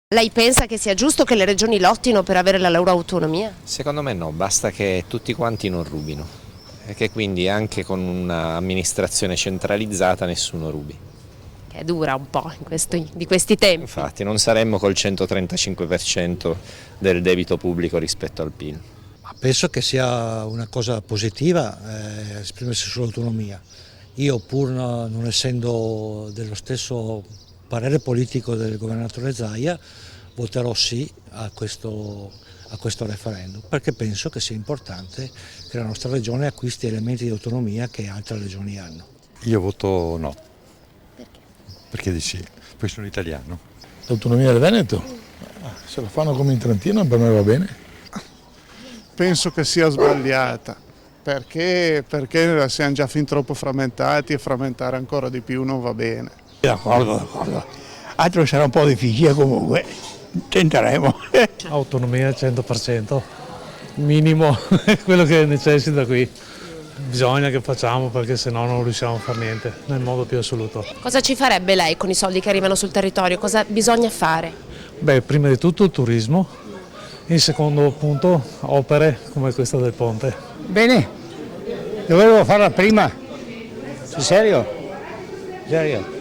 Lei pensa che sia giusto che le regioni lottino per avere la loro autonomia? Secondo me no, basta che tutti quanti non rubino e che quindi anche con un'amministrazione centralizzata nessuno rubi. Che dura un po' di questi tempi. Infatti non saremmo col 135% del debito pubblico rispetto al PIL. Penso che sia una cosa positiva esprimersi sull'autonomia. Io, pur non essendo dello stesso parere politico del governatore Zaia, voterò sì a questo referendum, perché penso che sia importante che la nostra regione acquisti elementi di autonomia che altre regioni hanno. Io voto no. Perché? Perché di sì, poi sono italiano. L'autonomia del Veneto? Se la fanno come in Trentino per me va bene. Penso che sia sbagliata, perché siamo già fin troppo frammentati e frammentare ancora di più non va bene. D'accordo. Altro sarà un po' difficile comunque, tenteremo. Autonomia al 100%, minimo è quello che necessita qui. Bisogna che facciamo perché sennò non riusciamo a fare niente, nel modo più assoluto. Cosa ci farebbe lei con i soldi che arrivano sul territorio? Cosa bisogna fare? Beh, prima di tutto il turismo, in secondo punto opere come questa del ponte. Bene, dovevo farla prima, sul serio? Serio.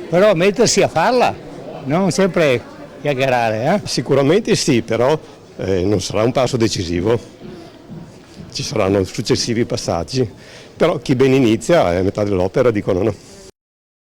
Però mettersi a farla, non sempre chiacchierare. Sicuramente sì, però non sarà un passo decisivo, ci saranno successivi passaggi, però chi ben inizia è metà dell'opera, dicono no.